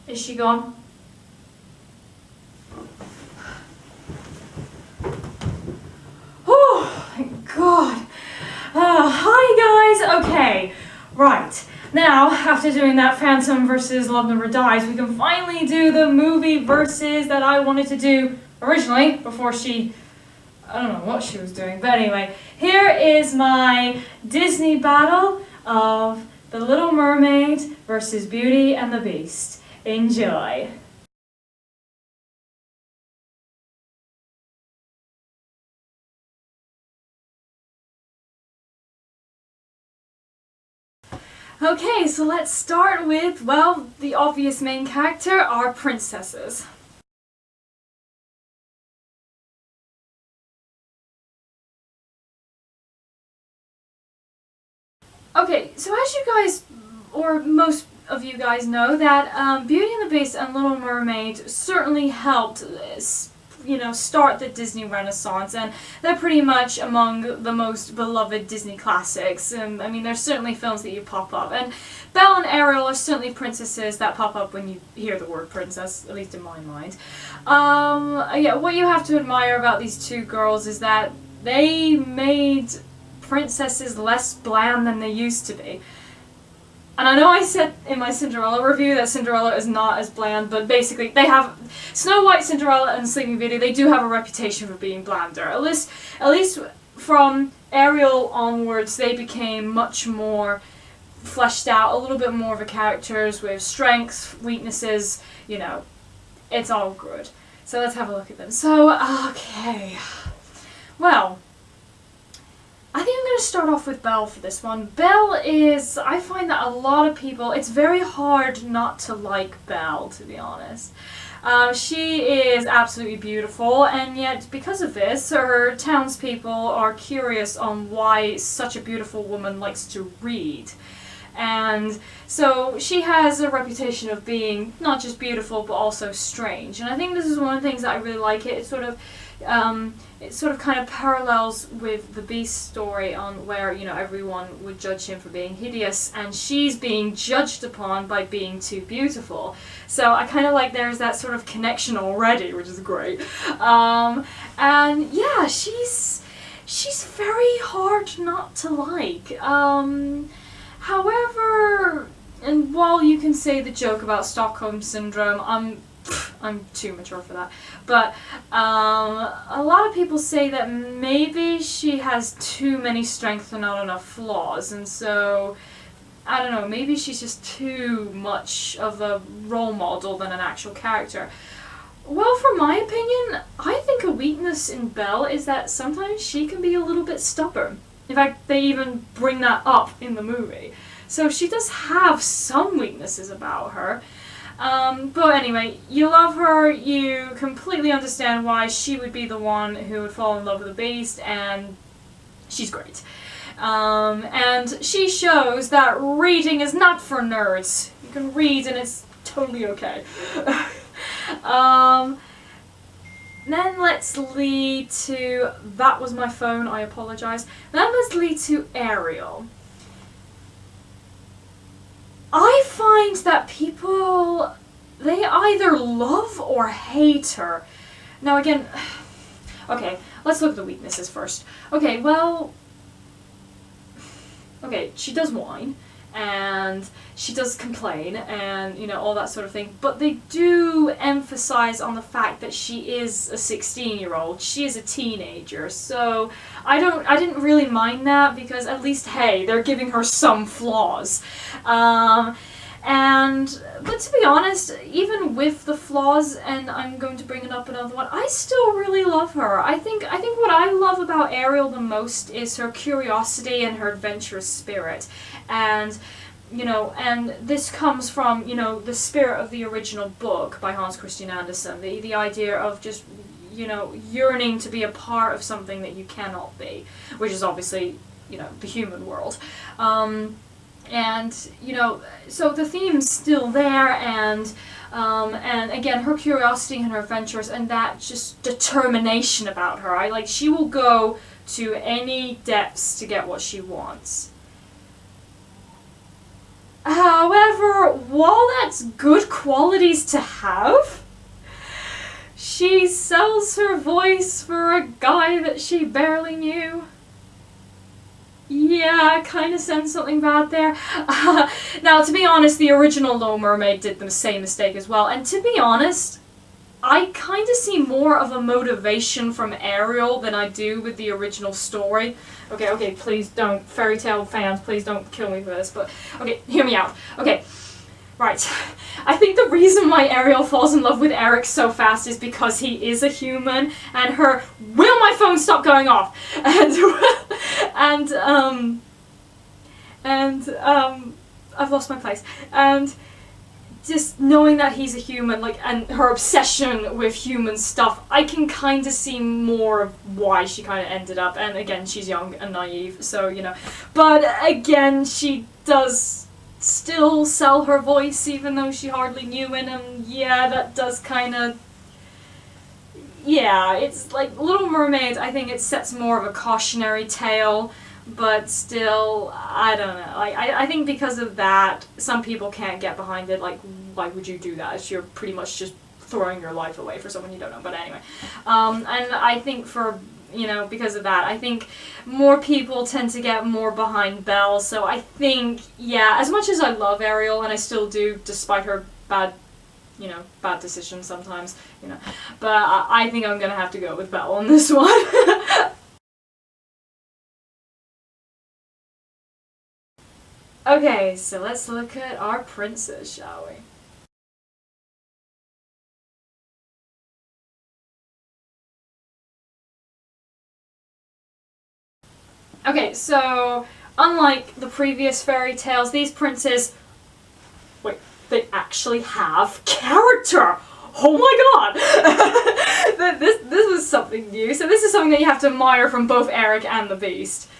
Is she gone? Oh, thank God. Hi guys. Okay, right. Now, after doing that Phantom versus Love Never Dies, we can finally do the movie versus that I wanted to do originally before she... I don't know what she was doing, but anyway. Here is my Disney battle of The Little Mermaid versus Beauty and the Beast. Enjoy. Okay, so let's start with, well, the obvious main character, our princesses. Okay, so as you guys, or most of you guys know, that Beauty and the Beast and Little Mermaid certainly helped start the Disney Renaissance, and they're pretty much among the most beloved Disney classics. And I mean, there's certainly films that you pop up, and Belle and Ariel are certainly princesses that pop up when you hear the word princess, at least in my mind. Yeah, what you have to admire about these two girls is that they made princesses less bland than they used to be. And I know I said in my Cinderella review that Cinderella is not as bland, but basically they have Snow White, Cinderella, and Sleeping Beauty. They do have a reputation for being blander. At least from Ariel onwards, they became much more fleshed out, a little bit more of a characters with strengths, weaknesses. You know, it's all good. So let's have a look at them. So okay, well. I think I'm going to start off with Belle for this one. Belle is, I find that a lot of people, it's very hard not to like Belle, to be honest. She is absolutely beautiful, and yet because of this, her townspeople are curious on why such a beautiful woman likes to read. And so she has a reputation of being not just beautiful, but also strange. And I think this is one of the things that I really like. It sort of kind of parallels with the Beast story on where, you know, everyone would judge him for being hideous, and she's being judged upon by being too beautiful. So I kind of like there's that sort of connection already, which is great. And yeah, she's very hard not to like. However, and while you can say the joke about Stockholm Syndrome, I'm too mature for that, but a lot of people say that maybe she has too many strengths and not enough flaws, and so, I don't know, maybe she's just too much of a role model than an actual character. Well, from my opinion, I think a weakness in Belle is that sometimes she can be a little bit stubborn. In fact, they even bring that up in the movie. So she does have some weaknesses about her. But anyway, you love her, you completely understand why she would be the one who would fall in love with the Beast, and she's great. And she shows that reading is not for nerds. You can read and it's totally okay. Then let's lead to, that was my phone, I apologize. Then let's lead to Ariel. I find that people, they either love or hate her. Now again, okay, let's look at the weaknesses first. Okay, well, okay, she does whine, and she does complain, and, you know, all that sort of thing, but they do emphasize on the fact that she is a 16-year-old, she is a teenager, so I didn't really mind that, because at least, hey, they're giving her some flaws. But to be honest, even with the flaws, and I'm going to bring it up another one, I still really love her. I think what I love about Ariel the most is her curiosity and her adventurous spirit. And, you know, and this comes from, you know, the spirit of the original book by Hans Christian Andersen. The idea of just, you know, yearning to be a part of something that you cannot be, which is obviously, you know, the human world. And, you know, so the theme's still there, and again, her curiosity and her adventures, and that just determination about her. She will go to any depths to get what she wants. However, while that that's good qualities to have. She sells her voice for a guy that she barely knew. Yeah, kind of sense something bad there. Now, to be honest, the original Little Mermaid did the same mistake as well. And to be honest, I kind of see more of a motivation from Ariel than I do with the original story. Okay, please don't, fairy tale fans, please don't kill me for this, but okay, hear me out. Okay, right. I think the reason why Ariel falls in love with Eric so fast is because he is a human, and her, will my phone stop going off? I've lost my place. And just knowing that he's a human, like, and her obsession with human stuff, I can kind of see more of why she kind of ended up, and again, she's young and naive, so, you know. But again, she does still sell her voice, even though she hardly knew him, and yeah, that does kind of... Yeah, it's like Little Mermaid, I think it sets more of a cautionary tale, but still, I don't know. Like, I think because of that, some people can't get behind it. Like, why would you do that? You're pretty much just throwing your life away for someone you don't know. But anyway, and I think for, you know, because of that, I think more people tend to get more behind Belle. So I think, yeah, as much as I love Ariel, and I still do, despite her bad decisions sometimes, you know, but I think I'm gonna have to go with Belle on this one. Okay, so let's look at our princes, shall we? Okay, so unlike the previous fairy tales, these princes, wait, they actually have character! Oh my god! this was something new. So this is something that you have to admire from both Eric and the Beast.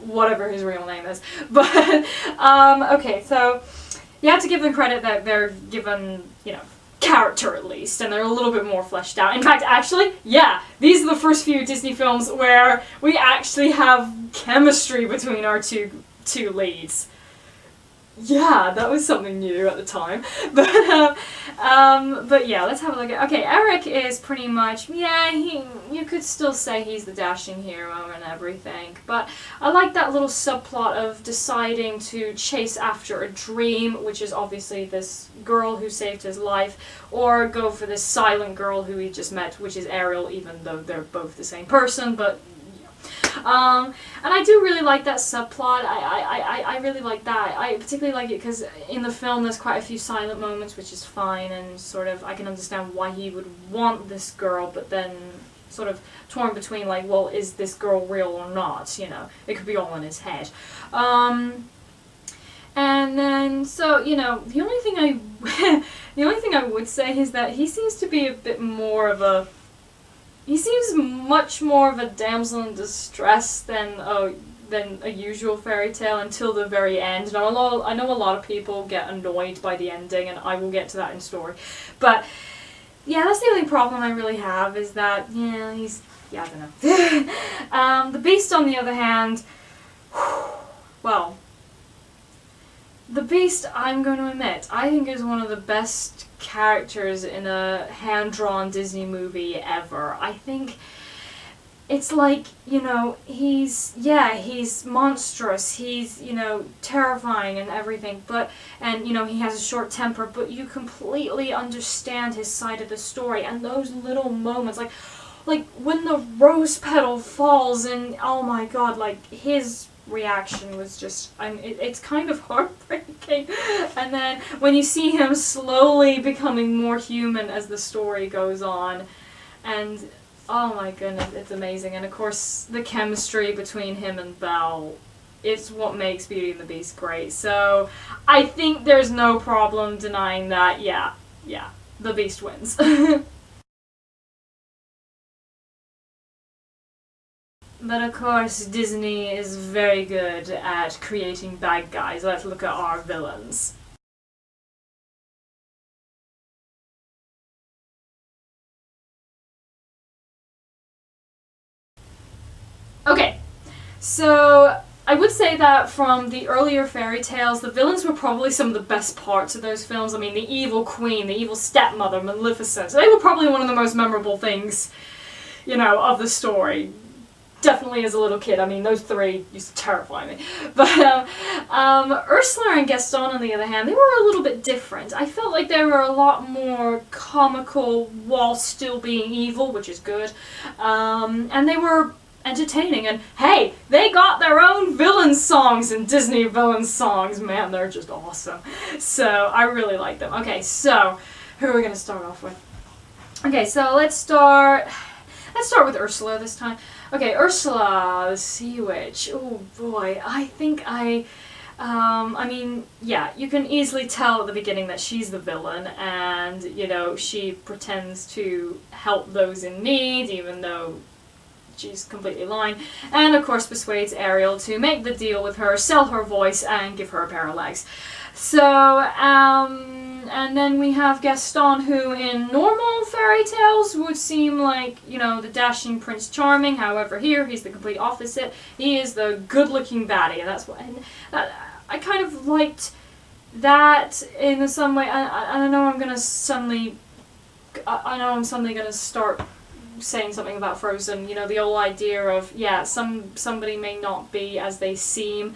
Whatever his real name is. But, okay, so you have to give them credit that they're given, you know, character at least, and they're a little bit more fleshed out. In fact, actually, yeah, these are the first few Disney films where we actually have chemistry between our two leads. Yeah, that was something new at the time. But yeah, let's have a look at... Okay, Eric is pretty much... Yeah, you could still say he's the dashing hero and everything. But I like that little subplot of deciding to chase after a dream, which is obviously this girl who saved his life, or go for this silent girl who he just met, which is Ariel, even though they're both the same person, but... and I do really like that subplot. I really like that. I particularly like it because in the film there's quite a few silent moments, which is fine, and sort of I can understand why he would want this girl, but then sort of torn between like, well, is this girl real or not? You know, it could be all in his head. And then, so, you know, the only thing I would say is that he seems to be a bit more of a... He seems much more of a damsel in distress than a usual fairy tale until the very end. And I know a lot of people get annoyed by the ending, and I will get to that in story. But, yeah, that's the only problem I really have, is that, yeah, I don't know. The Beast, on the other hand, well... The Beast, I'm going to admit, I think is one of the best characters in a hand-drawn Disney movie ever. I think it's like, you know, he's monstrous, he's, you know, terrifying and everything, and, you know, he has a short temper, but you completely understand his side of the story, and those little moments, like when the rose petal falls, and, oh my god, like, his reaction was just, it's kind of heartbreaking. And then when you see him slowly becoming more human as the story goes on, and oh my goodness, it's amazing. And of course the chemistry between him and Belle, it's what makes Beauty and the Beast great. So I think there's no problem denying that. Yeah, the Beast wins. But of course, Disney is very good at creating bad guys. Let's look at our villains. Okay, so I would say that from the earlier fairy tales, the villains were probably some of the best parts of those films. I mean, the evil queen, the evil stepmother, Maleficent, they were probably one of the most memorable things, you know, of the story. Definitely as a little kid, I mean, those three used to terrify me. But Ursula and Gaston, on the other hand, they were a little bit different. I felt like they were a lot more comical while still being evil, which is good. And they were entertaining, and hey, they got their own villain songs and Disney villain songs. Man, they're just awesome. So I really like them. Okay, so who are we going to start off with? Okay, so let's start with Ursula this time. Okay, Ursula, the Sea Witch. Oh boy, I think I mean, yeah, you can easily tell at the beginning that she's the villain, and, you know, she pretends to help those in need, even though she's completely lying, and of course persuades Ariel to make the deal with her, sell her voice, and give her a pair of legs. So, and then we have Gaston, who in normal fairy tales would seem like, you know, the dashing Prince Charming. However, here he's the complete opposite. He is the good-looking baddie, and that's what I kind of liked that in some way. I know I'm gonna suddenly, I know I'm suddenly gonna start saying something about Frozen. You know, the old idea of, yeah, somebody may not be as they seem.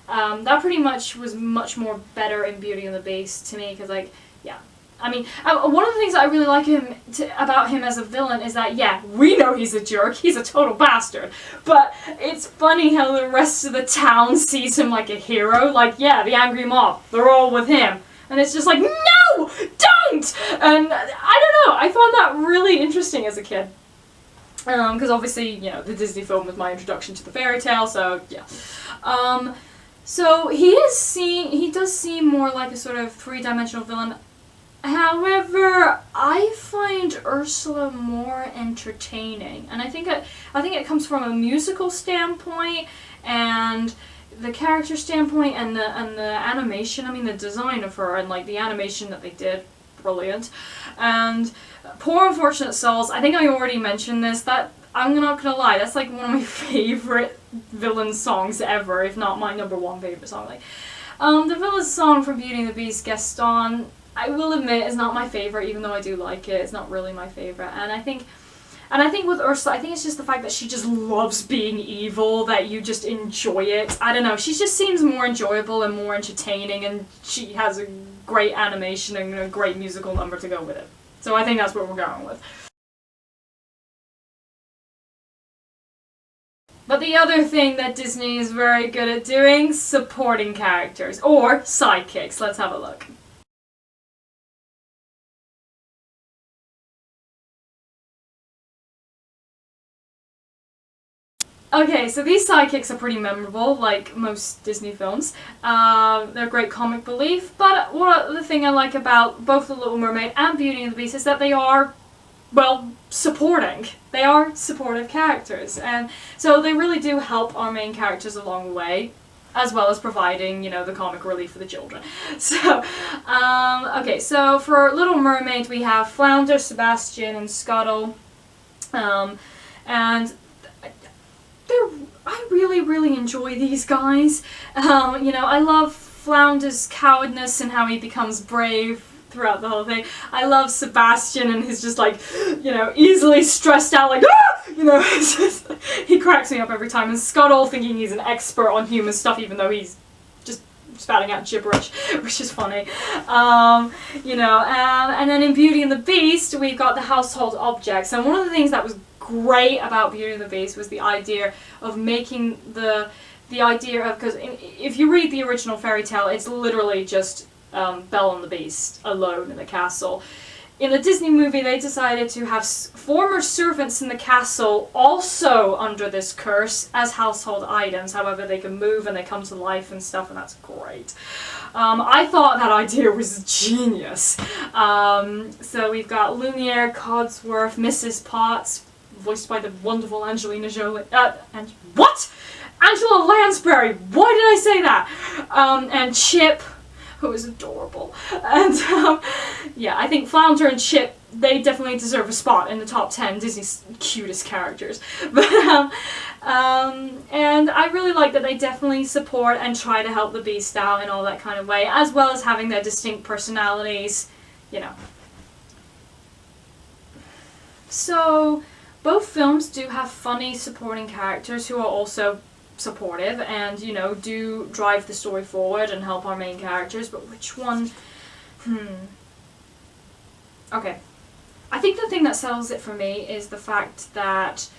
That pretty much was much more better in Beauty and the Beast to me, because, like, yeah. I mean, one of the things I really like about him as a villain is that, yeah, we know he's a jerk, he's a total bastard, but it's funny how the rest of the town sees him like a hero. Like, yeah, the angry mob, they're all with him. And it's just like, no! Don't! And I don't know, I found that really interesting as a kid. Because obviously, you know, the Disney film was my introduction to the fairy tale, so, yeah. So he does seem more like a sort of three-dimensional villain. However, I find Ursula more entertaining, and I think it comes from a musical standpoint and the character standpoint and the animation. I mean, the design of her and, like, the animation that they did, brilliant. And Poor Unfortunate Souls, I think I already mentioned this, that I'm not gonna lie, that's like one of my favorite villain songs ever, if not my #1 favorite song. Like, the villain song from Beauty and the Beast, Gaston, I will admit is not my favorite, even though I do like it. It's not really my favorite, and I think with Ursula, I think it's just the fact that she just loves being evil, that you just enjoy it. I don't know, she just seems more enjoyable and more entertaining, and she has a great animation and a great musical number to go with it. So I think that's what we're going with. But the other thing that Disney is very good at doing, supporting characters, or sidekicks. Let's have a look. Okay, so these sidekicks are pretty memorable, like most Disney films. They're great comic relief, but the thing I like about both The Little Mermaid and Beauty and the Beast is that they are, well, supporting. They are supportive characters, and so they really do help our main characters along the way, as well as providing, you know, the comic relief for the children. So, okay, so for Little Mermaid we have Flounder, Sebastian, and Scuttle, and I really, really enjoy these guys. You know, I love Flounder's cowardness and how he becomes brave throughout the whole thing. I love Sebastian and his just, like, you know, easily stressed out, like, ah! You know, it's just, he cracks me up every time. And Scuttle thinking he's an expert on human stuff, even though he's just spouting out gibberish, which is funny. You know, and then in Beauty and the Beast, we've got the household objects. And one of the things that was great about Beauty and the Beast was the idea of making the idea of, because if you read the original fairy tale, it's literally just Belle and the Beast alone in the castle. In the Disney movie, they decided to have former servants in the castle also under this curse as household items. However, they can move and they come to life and stuff, and that's great. I thought that idea was genius. So we've got Lumiere, Codsworth, Mrs. Potts, voiced by the wonderful Angelina Jolie. What? Angela Lansbury! Why did I say that? And Chip, who is adorable. And yeah, I think Flounder and Chip they definitely deserve a spot in the top 10 Disney's cutest characters. But and I really like that they definitely support and try to help the Beast out in all that kind of way, as well as having their distinct personalities, you know. So both films do have funny supporting characters who are also supportive and, you know, do drive the story forward and help our main characters, but which one? Okay. I think the thing that settles it for me is the fact that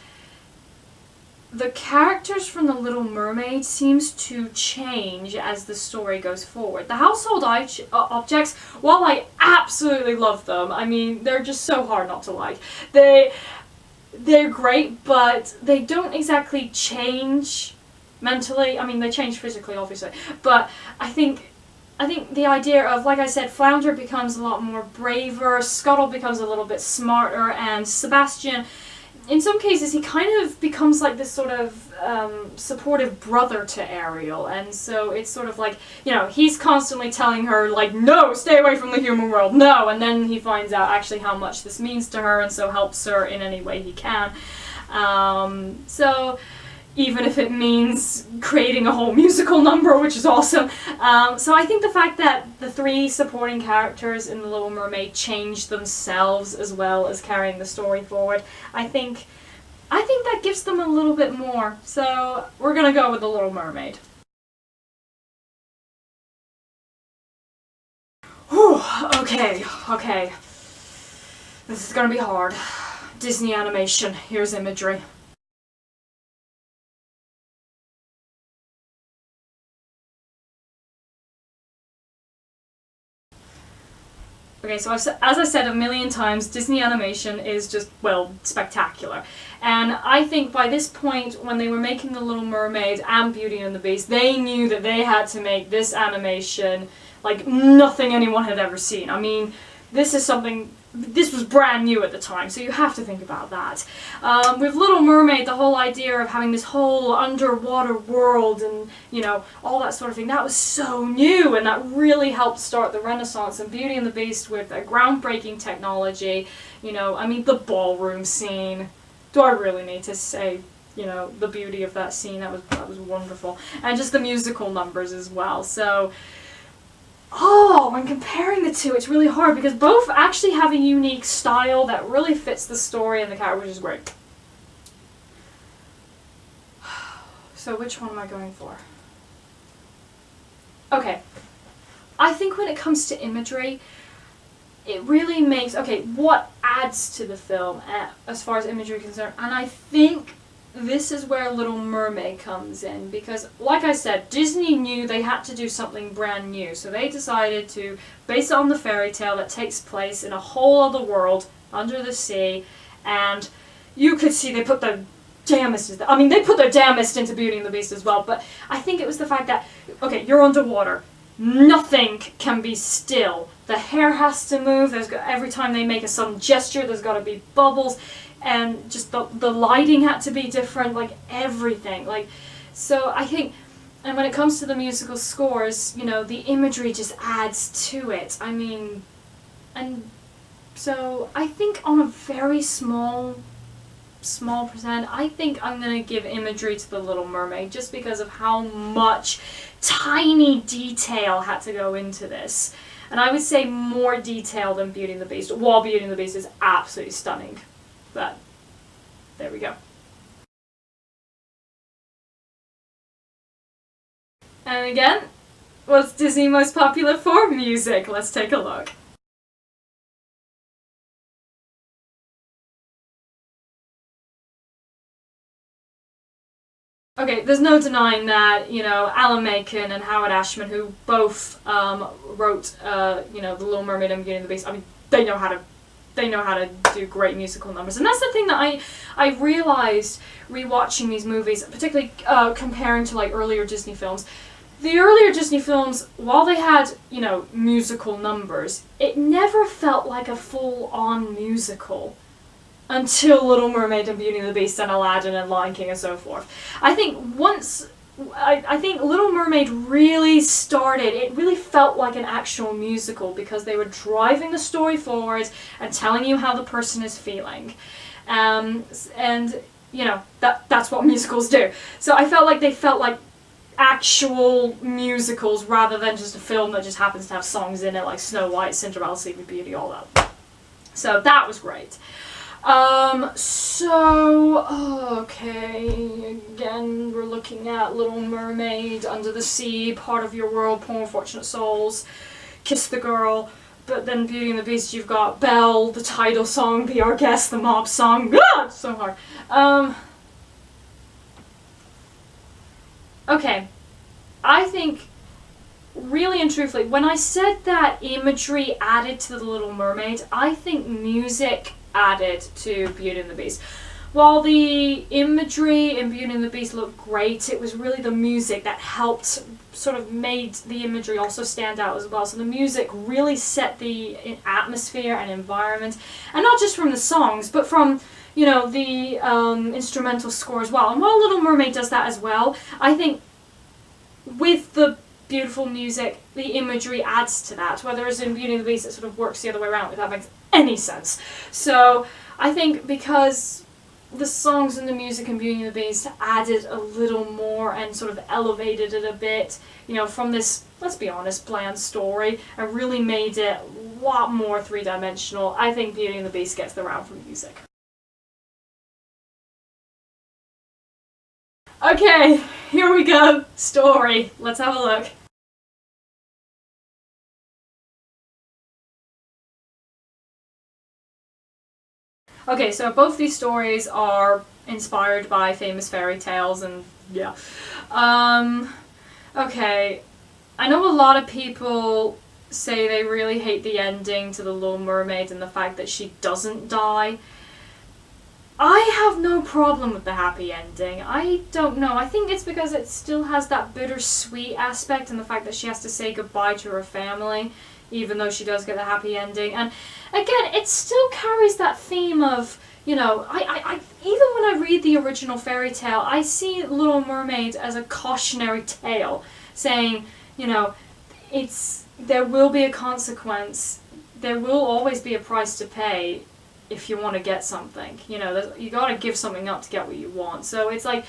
the characters from The Little Mermaid seems to change as the story goes forward. The household objects, while I absolutely love them, I mean, they're just so hard not to like. They're great, but they don't exactly change mentally. I mean, they change physically, obviously, but I think the idea of, like I said, Flounder becomes a lot more braver, Scuttle becomes a little bit smarter, and Sebastian, in some cases, he kind of becomes like this sort of supportive brother to Ariel, and so it's sort of like, you know, he's constantly telling her, like, no, stay away from the human world, no, and then he finds out actually how much this means to her, and so helps her in any way he can. So even if it means creating a whole musical number, which is awesome. So I think the fact that the three supporting characters in The Little Mermaid change themselves as well as carrying the story forward, I think that gives them a little bit more. So we're gonna go with The Little Mermaid. Whew, okay. This is gonna be hard. Disney animation, here's Imagery. Okay, so as I said a million times, Disney animation is just, well, spectacular. And I think by this point, when they were making The Little Mermaid and Beauty and the Beast, they knew that they had to make this animation like nothing anyone had ever seen. I mean, this was brand new at the time, so you have to think about that. With Little Mermaid, the whole idea of having this whole underwater world and, you know, all that sort of thing, that was so new, and that really helped start the Renaissance. And Beauty and the Beast with a groundbreaking technology, you know, I mean, the ballroom scene. Do I really need to say, you know, the beauty of that scene? That was wonderful. And just the musical numbers as well. So, when comparing the two, it's really hard because both actually have a unique style that really fits the story and the character, which is great. So which one am I going for? Okay. I think when it comes to imagery, it really makes, okay, what adds to the film as far as imagery is concerned, and I think this is where Little Mermaid comes in, because, like I said, Disney knew they had to do something brand new, so they decided to base it on the fairy tale that takes place in a whole other world, under the sea, and you could see they put their damnest, they put their damnest into Beauty and the Beast as well, but I think it was the fact that, okay, you're underwater, nothing can be still, the hair has to move, every time they make a sudden gesture, there's got to be bubbles, and just the lighting had to be different, like everything, so I think, and when it comes to the musical scores, you know, the imagery just adds to it. I mean, and so I think on a very small percent, I think I'm gonna give imagery to The Little Mermaid just because of how much tiny detail had to go into this, and I would say more detail than Beauty and the Beast, while Beauty and the Beast is absolutely stunning. But there we go. And again, what's Disney most popular for? Music. Let's take a look. Okay, there's no denying that, you know, Alan Menken and Howard Ashman, who both wrote, you know, The Little Mermaid and Beauty and the Beast, I mean, they know how to do great musical numbers. And that's the thing that I realized rewatching these movies, particularly comparing to like earlier Disney films. The earlier Disney films, while they had, you know, musical numbers, it never felt like a full-on musical until Little Mermaid and Beauty and the Beast and Aladdin and Lion King and so forth. I think once I think Little Mermaid really started, it really felt like an actual musical because they were driving the story forward and telling you how the person is feeling. And, you know, that's what musicals do. So I felt like they felt like actual musicals rather than just a film that just happens to have songs in it like Snow White, Cinderella, Sleeping Beauty, all that. So that was great. Okay, again, we're looking at Little Mermaid, Under the Sea, Part of Your World, Poor Unfortunate Souls, Kiss the Girl, but then Beauty and the Beast, you've got Belle, the title song, Be Our Guest, the mob song. Ah, it's so hard. Okay, I think, really and truthfully, when I said that imagery added to The Little Mermaid, I think music added to Beauty and the Beast. While the imagery in Beauty and the Beast looked great, it was really the music that helped, sort of made the imagery also stand out as well. So the music really set the atmosphere and environment, and not just from the songs, but from, you know, the instrumental score as well. And while Little Mermaid does that as well, I think with the beautiful music, the imagery adds to that, whereas in Beauty and the Beast it sort of works the other way around, if that makes any sense. So I think because the songs and the music in Beauty and the Beast added a little more and sort of elevated it a bit, you know, from this, let's be honest, bland story, and really made it a lot more three-dimensional, I think Beauty and the Beast gets the round for music. Okay, here we go. Story. Let's have a look. Okay, so both these stories are inspired by famous fairy tales, and yeah. Okay, I know a lot of people say they really hate the ending to The Little Mermaid and the fact that she doesn't die. I have no problem with the happy ending. I don't know. I think it's because it still has that bittersweet aspect and the fact that she has to say goodbye to her family, even though she does get the happy ending. And again, it still carries that theme of, you know, I even when I read the original fairy tale, I see Little Mermaid as a cautionary tale, saying, you know, there will be a consequence, there will always be a price to pay if you want to get something. You know, you gotta give something up to get what you want. So it's like,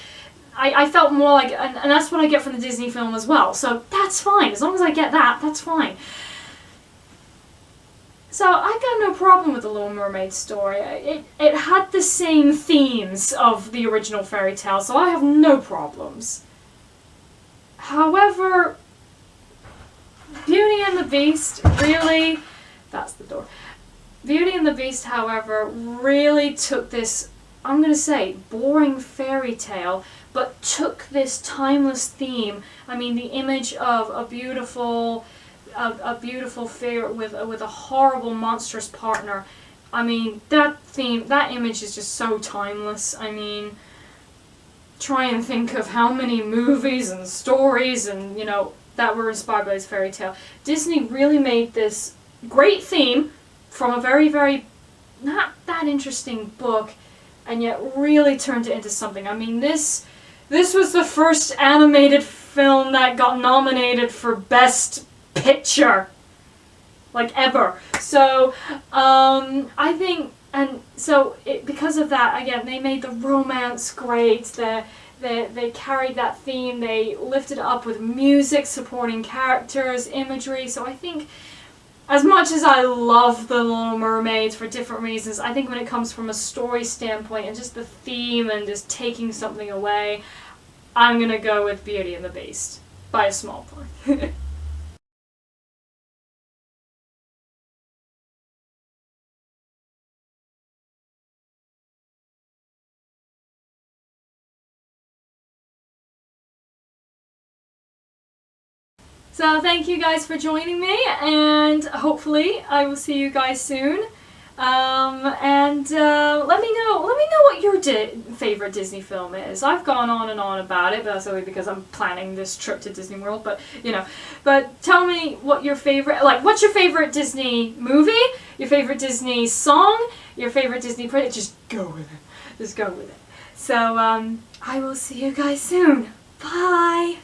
I felt more like, and that's what I get from the Disney film as well, so that's fine. As long as I get that, that's fine. So I got no problem with the Little Mermaid story. It had the same themes of the original fairy tale, so I have no problems. However, Beauty and the Beast really, that's the door. Beauty and the Beast, however, really took this, I'm going to say, boring fairy tale, but took this timeless theme. I mean, the image of a beautiful fairy with a horrible, monstrous partner. I mean, that theme, that image is just so timeless. I mean, try and think of how many movies and stories and, you know, that were inspired by this fairy tale. Disney really made this great theme from a very, very not that interesting book, and yet really turned it into something. I mean, this was the first animated film that got nominated for Best Picture, like, ever. So, I think, and so, because of that, again, they made the romance great, they carried that theme, they lifted it up with music, supporting characters, imagery, so I think, as much as I love The Little Mermaid for different reasons, I think when it comes from a story standpoint and just the theme and just taking something away, I'm gonna go with Beauty and the Beast, by a small point. So thank you guys for joining me, and hopefully I will see you guys soon. Let me know what your favorite Disney film is. I've gone on and on about it, but that's only because I'm planning this trip to Disney World. But you know, but tell me what your favorite, like, what's your favorite Disney movie, your favorite Disney song, your favorite Disney product. Just go with it. Just go with it. So I will see you guys soon. Bye.